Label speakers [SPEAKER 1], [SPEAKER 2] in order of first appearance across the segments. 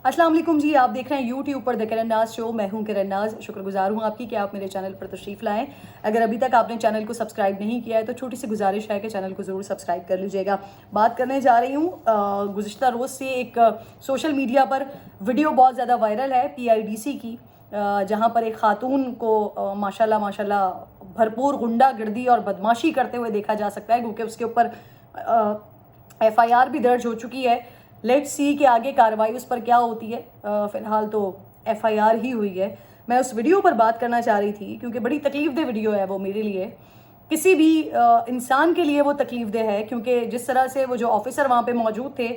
[SPEAKER 1] अस्सलाम वालेकुम जी, आप देख रहे हैं यूट्यूब पर द किरण नाज शो। मैं हूं किरण नाज। शुक्रगुजार हूं आपकी कि आप मेरे चैनल पर तशरीफ़ लाएं। अगर अभी तक आपने चैनल को सब्सक्राइब नहीं किया है तो छोटी सी गुजारिश है कि चैनल को ज़रूर सब्सक्राइब कर लीजिएगा। बात करने जा रही हूं गुज़िश्ता रोज़ से एक सोशल मीडिया पर वीडियो बहुत ज़्यादा वायरल है PIDC की, जहाँ पर एक खातून को माशाल्लाह भरपूर गुंडागर्दी और बदमाशी करते हुए देखा जा सकता है, क्योंकि उसके ऊपर FIR भी दर्ज हो चुकी है। लेट्स सी कि आगे कार्रवाई उस पर क्या होती है। फ़िलहाल तो FIR ही हुई है। मैं उस वीडियो पर बात करना चाह रही थी क्योंकि बड़ी तकलीफ़देह वीडियो है वो मेरे लिए, किसी भी इंसान के लिए वो तकलीफ़देह है, क्योंकि जिस तरह से वो जो ऑफिसर वहाँ पे मौजूद थे,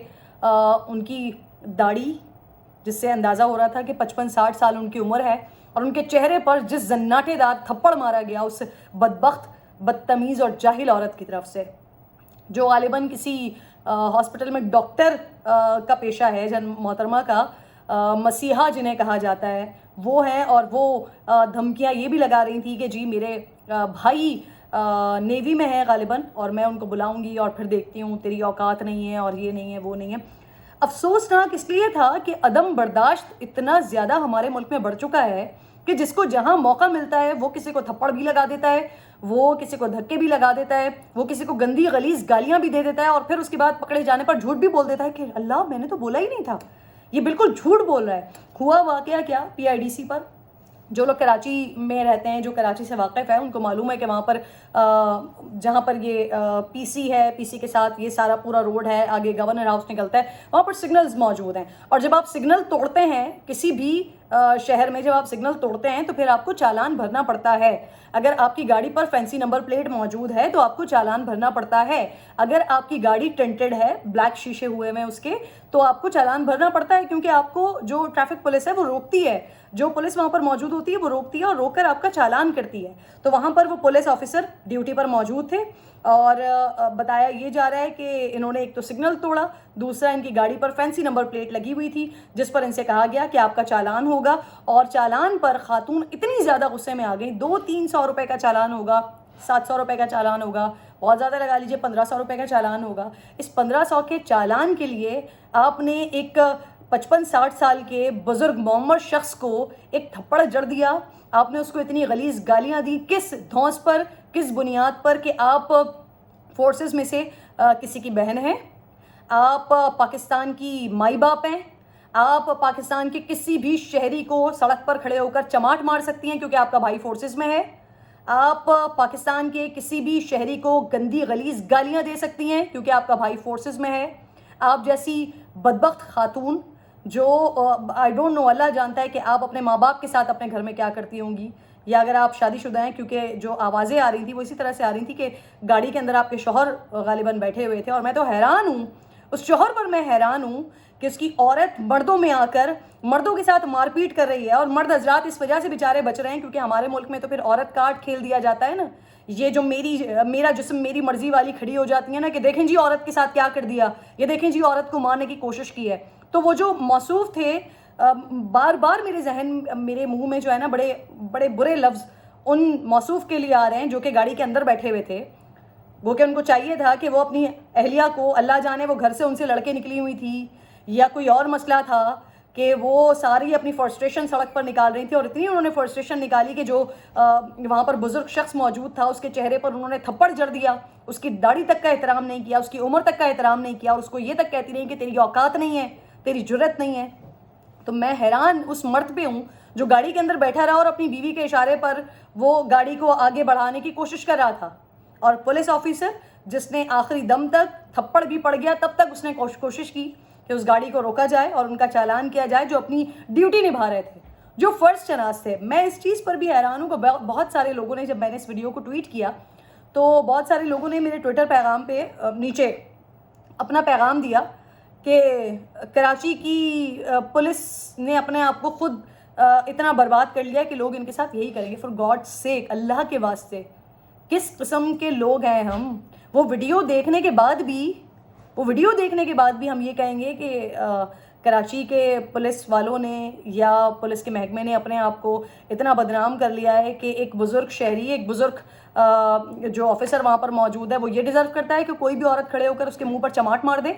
[SPEAKER 1] उनकी दाढ़ी, जिससे अंदाज़ा हो रहा था कि 55-60 साल उनकी उम्र है, और उनके चेहरे पर जिस जन्नाटेदार थप्पड़ मारा गया उस बदबख्त, बदतमीज़ और जाहिल औरत की तरफ से, जो गालिबन किसी हॉस्पिटल में डॉक्टर का पेशा है, जन मोहतरमा का मसीहा जिन्हें कहा जाता है वो हैं। और वो धमकियां ये भी लगा रही थी कि जी मेरे भाई नेवी में है गालिबन, और मैं उनको बुलाऊंगी और फिर देखती हूँ तेरी औकात नहीं है और ये नहीं है वो नहीं है। अफसोसनाक इसलिए था कि अदम बर्दाश्त इतना ज़्यादा हमारे मुल्क में बढ़ चुका है कि जिसको जहां मौका मिलता है वो किसी को थप्पड़ भी लगा देता है, वो किसी को धक्के भी लगा देता है, वो किसी को गंदी गलीज गालियां भी दे देता है, और फिर उसके बाद पकड़े जाने पर झूठ भी बोल देता है कि अल्लाह मैंने तो बोला ही नहीं था, ये बिल्कुल झूठ बोल रहा है। हुआ वाकया क्या, PIDC पर जो लोग कराची में रहते हैं, जो कराची से वाकिफ़ है, उनको मालूम है कि वहाँ पर जहाँ पर ये PC है, PC के साथ ये सारा पूरा रोड है, आगे गवर्नर हाउस निकलता है, वहाँ पर सिग्नल्स मौजूद हैं। और जब आप सिग्नल तोड़ते हैं किसी भी शहर में, जब आप सिग्नल तोड़ते हैं तो फिर आपको चालान भरना पड़ता है। अगर आपकी गाड़ी पर फैंसी नंबर प्लेट मौजूद है तो आपको चालान भरना पड़ता है। अगर आपकी गाड़ी टेंटेड है, ब्लैक शीशे हुए में उसके, तो आपको चालान भरना पड़ता है, क्योंकि आपको जो ट्रैफिक पुलिस है वो रोकती है, जो पुलिस वहाँ पर मौजूद होती है वो रोकती है और रोककर आपका चालान करती है। तो वहाँ पर वो पुलिस ऑफिसर ड्यूटी पर मौजूद थे, और बताया ये जा रहा है कि इन्होंने एक तो सिग्नल तोड़ा, दूसरा इनकी गाड़ी पर फैंसी नंबर प्लेट लगी हुई थी जिस पर इनसे कहा गया कि आपका चालान होगा। और चालान पर खातून इतनी ज़्यादा गुस्से में आ गई, 200-300 रुपये का चालान होगा, 700 रुपये का चालान होगा, बहुत ज़्यादा लगा लीजिए 1500 रुपये का चालान होगा। इस 1500 के चालान के लिए आपने एक 55-60 साल के बुजुर्ग मोहम्मद शख्स को एक थप्पड़ जड़ दिया। आपने उसको इतनी गलीज गालियां दी, किस धौंस पर, किस बुनियाद पर कि आप फोर्सेस में से किसी की बहन हैं, आप पाकिस्तान की माई बाप हैं, आप पाकिस्तान के किसी भी शहरी को सड़क पर खड़े होकर चमाट मार सकती हैं क्योंकि आपका भाई फोर्सेस में है, आप पाकिस्तान के किसी भी शहरी को गंदी गलीज गालियां दे सकती हैं क्योंकि आपका भाई फोर्सेस में है। आप जैसी बदबख्त खातून, जो आई डोंट नो, अल्लाह जानता है कि आप अपने माँ बाप के साथ अपने घर में क्या करती होंगी, या अगर आप शादीशुदा हैं, क्योंकि जो आवाज़ें आ रही थी वो इसी तरह से आ रही थी कि गाड़ी के अंदर आपके शौहर गालिबन बैठे हुए थे। और मैं तो हैरान हूँ, उस शौहर पर मैं हैरान हूँ कि उसकी औरत मर्दों में आकर मर्दों के साथ मारपीट कर रही है, और मर्द हजरात इस वजह से बेचारे बच रहे हैं क्योंकि हमारे मुल्क में तो फिर औरत काट खेल दिया जाता है ना। ये जो मेरा जिस्म मेरी मर्जी वाली खड़ी हो जाती है ना कि देखें जी औरत के साथ क्या कर दिया, ये देखें जी औरत को मारने की कोशिश की है। तो वो जो मौसूफ थे, बार बार मेरे मुंह में जो है ना बड़े बड़े बुरे लफ्ज़ उन मौसूफ के लिए आ रहे हैं जो कि गाड़ी के अंदर बैठे हुए थे। वो कि उनको चाहिए था कि वो अपनी अहलिया को, अल्लाह जाने वो घर से उनसे लड़के निकली हुई थी या कोई और मसला था, कि वो सारी अपनी फ्रस्ट्रेशन सड़क पर निकाल रही थी, और इतनी उन्होंने फ्रस्ट्रेशन निकाली कि जो वहाँ पर बुजुर्ग शख्स मौजूद था उसके चेहरे पर उन्होंने थप्पड़ जड़ दिया, उसकी दाढ़ी तक का एहतराम नहीं किया, उसकी उम्र तक का एहतराम नहीं किया, और उसको ये तक कहती रही कि तेरी औकात नहीं है, तेरी जुर्रत नहीं है। तो मैं हैरान उस मर्द पे हूँ जो गाड़ी के अंदर बैठा रहा और अपनी बीवी के इशारे पर वो गाड़ी को आगे बढ़ाने की कोशिश कर रहा था, और पुलिस ऑफिसर जिसने आखिरी दम तक, थप्पड़ भी पड़ गया तब तक उसने कोशिश की कि उस गाड़ी को रोका जाए और उनका चालान किया जाए, जो अपनी ड्यूटी निभा रहे थे, जो फ़र्ज शनास थे। मैं इस चीज़ पर भी हैरान हूँ कि बहुत सारे लोगों ने, जब मैंने इस वीडियो को ट्वीट किया तो बहुत सारे लोगों ने मेरे ट्विटर पैगाम पे नीचे अपना पैगाम दिया कि कराची की पुलिस ने अपने आप को खुद इतना बर्बाद कर लिया कि लोग इनके साथ यही करेंगे। फॉर गॉड सेक, अल्लाह के वास्ते, किस किस्म के लोग हैं हम? वो वीडियो देखने के बाद भी हम ये कहेंगे कि कराची के पुलिस वालों ने या पुलिस के महकमे ने अपने आप को इतना बदनाम कर लिया है कि एक बुज़ुर्ग शहरी, एक बुज़ुर्ग जो ऑफिसर वहाँ पर मौजूद है, वो ये डिज़र्व करता है कि कोई भी औरत खड़े होकर उसके मुंह पर चमाट मार दे।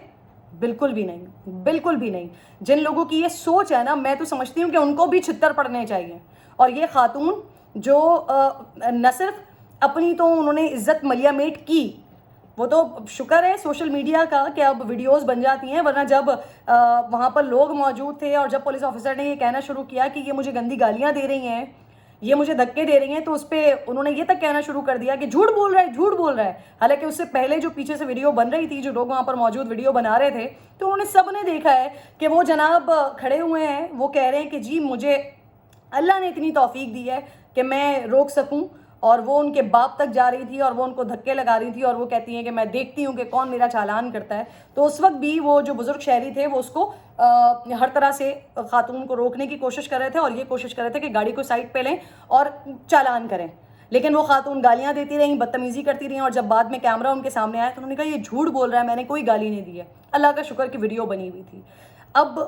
[SPEAKER 1] بالکل بھی نہیں, بالکل بھی نہیں. جن لوگوں کی یہ سوچ ہے نا, میں تو سمجھتی ہوں کہ ان کو بھی چھتر پڑنے چاہیے. اور یہ خاتون جو نہ صرف اپنی تو انہوں نے عزت ملیا میٹ کی, وہ تو شکر ہے سوشل میڈیا کا کہ اب ویڈیوز بن جاتی ہیں, ورنہ جب وہاں پر لوگ موجود تھے اور جب پولیس آفیسر نے یہ کہنا شروع کیا کہ یہ مجھے گندی گالیاں دے رہی ہیں, یہ مجھے دھکے دے رہی ہیں, تو اس پہ انہوں نے یہ تک کہنا شروع کر دیا کہ جھوٹ بول رہا ہے, جھوٹ بول رہا ہے. حالانکہ اس سے پہلے جو پیچھے سے ویڈیو بن رہی تھی, جو لوگ وہاں پر موجود ویڈیو بنا رہے تھے, تو انہوں نے سب نے دیکھا ہے کہ وہ جناب کھڑے ہوئے ہیں, وہ کہہ رہے ہیں کہ جی مجھے اللہ نے اتنی توفیق دی ہے کہ میں روک سکوں. اور وہ ان کے باپ تک جا رہی تھی اور وہ ان کو دھکے لگا رہی تھی, اور وہ کہتی ہیں کہ میں دیکھتی ہوں کہ کون میرا چالان کرتا ہے. تو اس وقت بھی وہ جو بزرگ شہری تھے وہ اس کو ہر طرح سے خاتون کو روکنے کی کوشش کر رہے تھے, اور یہ کوشش کر رہے تھے کہ گاڑی کو سائڈ پہ لیں اور چالان کریں. لیکن وہ خاتون گالیاں دیتی رہیں, بدتمیزی کرتی رہیں, اور جب بعد میں کیمرہ ان کے سامنے آیا تو انہوں نے کہا یہ جھوٹ بول رہا ہے, میں نے کوئی گالی نہیں دی ہے. اللہ کا شکر کہ ویڈیو بنی ہوئی تھی. اب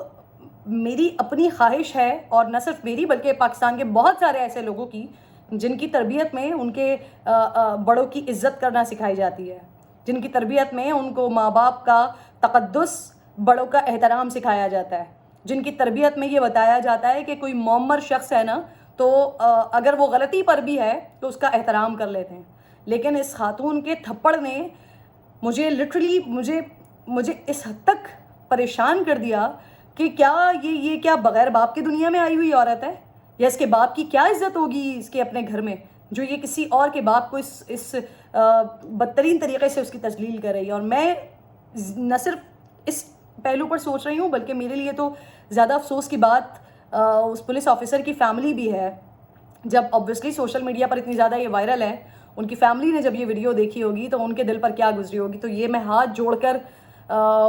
[SPEAKER 1] میری اپنی خواہش ہے, اور نہ صرف میری بلکہ پاکستان کے بہت سارے ایسے لوگوں کی جن کی تربیت میں ان کے بڑوں کی عزت کرنا سکھائی جاتی ہے, جن کی تربیت میں ان کو ماں باپ کا تقدس, بڑوں کا احترام سکھایا جاتا ہے, جن کی تربیت میں یہ بتایا جاتا ہے کہ کوئی معمر شخص ہے نا تو اگر وہ غلطی پر بھی ہے تو اس کا احترام کر لیتے ہیں. لیکن اس خاتون کے تھپڑ نے مجھے لٹرلی مجھے اس حد تک پریشان کر دیا کہ کیا یہ کیا بغیر باپ کی دنیا میں آئی ہوئی عورت ہے, یا اس کے باپ کی کیا عزت ہوگی اس کے اپنے گھر میں, جو یہ کسی اور کے باپ کو اس بدترین طریقے سے اس کی تجلیل کر رہی ہے. اور میں نہ صرف اس پہلو پر سوچ رہی ہوں, بلکہ میرے لیے تو زیادہ افسوس کی بات اس پولیس آفیسر کی فیملی بھی ہے. جب آبویسلی سوشل میڈیا پر اتنی زیادہ یہ وائرل ہے, ان کی فیملی نے جب یہ ویڈیو دیکھی ہوگی تو ان کے دل پر کیا گزری ہوگی. تو یہ میں ہاتھ جوڑ کر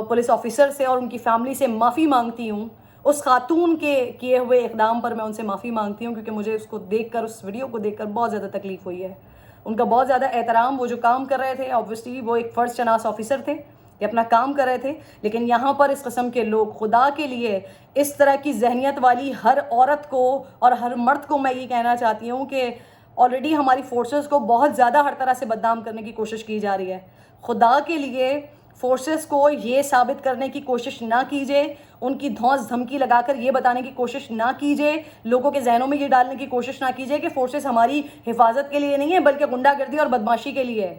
[SPEAKER 1] پولیس آفیسر سے اور ان کی فیملی سے معافی مانگتی ہوں. اس خاتون کے کیے ہوئے اقدام پر میں ان سے معافی مانگتی ہوں, کیونکہ مجھے اس کو دیکھ کر, اس ویڈیو کو دیکھ کر بہت زیادہ تکلیف ہوئی ہے. ان کا بہت زیادہ احترام, وہ جو کام کر رہے تھے آبویسلی وہ ایک فرض شناس آفیسر تھے, یہ اپنا کام کر رہے تھے. لیکن یہاں پر اس قسم کے لوگ, خدا کے لیے اس طرح کی ذہنیت والی ہر عورت کو اور ہر مرد کو میں یہ کہنا چاہتی ہوں کہ آلریڈی ہماری فورسز کو بہت زیادہ ہر طرح سے بدنام کرنے کی کوشش کی جا رہی ہے. خدا کے لیے فورسز کو یہ ثابت کرنے کی کوشش نہ کیجیے, ان کی دھونس دھمکی لگا کر یہ بتانے کی کوشش نہ کیجیے, لوگوں کے ذہنوں میں یہ ڈالنے کی کوشش نہ کیجیے کہ فورسز ہماری حفاظت کے لیے نہیں ہے بلکہ غنڈہ گردی اور بدماشی کے لیے ہے.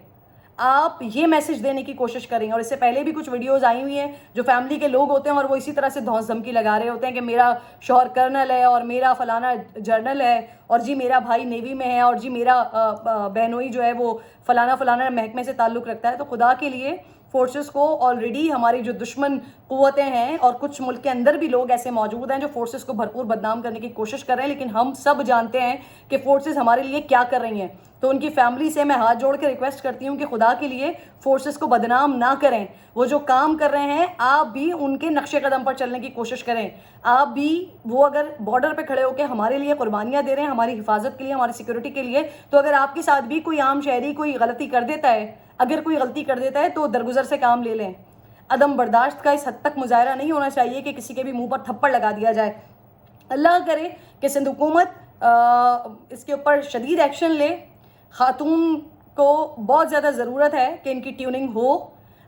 [SPEAKER 1] آپ یہ میسج دینے کی کوشش کریں. اور اس سے پہلے بھی کچھ ویڈیوز آئی ہوئی ہیں جو فیملی کے لوگ ہوتے ہیں اور وہ اسی طرح سے دھونس دھمکی لگا رہے ہوتے ہیں کہ میرا شوہر کرنل ہے اور میرا فلانا جرنل ہے, اور جی میرا بھائی نیوی میں ہے, اور جی میرا بہنوئی جو ہے وہ فلانا محکمے سے تعلق رکھتا ہے. تو خدا کے لیے فورسز کو, آلریڈی ہماری جو دشمن قوتیں ہیں اور کچھ ملک کے اندر بھی لوگ ایسے موجود ہیں جو فورسز کو بھرپور بدنام کرنے کی کوشش کر رہے ہیں, لیکن ہم سب جانتے ہیں کہ فورسز ہمارے لیے کیا کر رہی ہیں. تو ان کی فیملی سے میں ہاتھ جوڑ کے ریکویسٹ کرتی ہوں کہ خدا کے لیے فورسز کو بدنام نہ کریں. وہ جو کام کر رہے ہیں آپ بھی ان کے نقش قدم پر چلنے کی کوشش کریں. آپ بھی, وہ اگر بارڈر پہ کھڑے ہو کے ہمارے لیے قربانیاں دے رہے ہیں, ہماری حفاظت کے لیے, ہماری سیکورٹی کے لیے, تو اگر آپ کے ساتھ بھی کوئی عام شہری کوئی غلطی کر دیتا ہے, اگر کوئی غلطی کر دیتا ہے تو درگزر سے کام لے لیں. عدم برداشت کا اس حد تک مظاہرہ نہیں ہونا چاہیے کہ کسی کے بھی منہ پر تھپڑ لگا دیا جائے. اللہ کرے کہ سندھ حکومت اس کے اوپر شدید ایکشن لے. خاتون کو بہت زیادہ ضرورت ہے کہ ان کی ٹیوننگ ہو.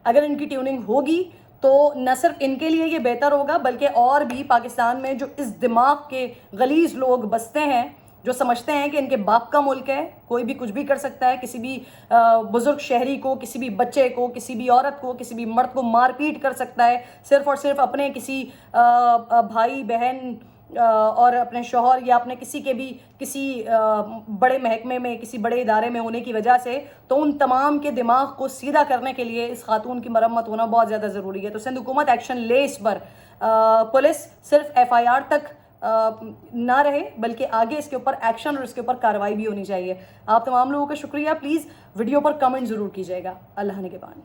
[SPEAKER 1] اگر ان کی ٹیوننگ ہوگی تو نہ صرف ان کے لیے یہ بہتر ہوگا بلکہ اور بھی پاکستان میں جو اس دماغ کے غلیظ لوگ بستے ہیں, جو سمجھتے ہیں کہ ان کے باپ کا ملک ہے, کوئی بھی کچھ بھی کر سکتا ہے, کسی بھی بزرگ شہری کو, کسی بھی بچے کو, کسی بھی عورت کو, کسی بھی مرد کو مار پیٹ کر سکتا ہے صرف اور صرف اپنے کسی بھائی بہن اور اپنے شوہر یا اپنے کسی بڑے محکمے میں, کسی بڑے ادارے میں ہونے کی وجہ سے. تو ان تمام کے دماغ کو سیدھا کرنے کے لیے اس خاتون کی مرمت ہونا بہت زیادہ ضروری ہے. تو سندھ حکومت ایکشن لے اس پر. پولیس صرف FIR تک نہ رہے بلکہ آگے اس کے اوپر ایکشن اور اس کے اوپر کارروائی بھی ہونی چاہیے. آپ تمام لوگوں کا شکریہ. پلیز ویڈیو پر کمنٹ ضرور کیجیے گا. اللہ نگہبان.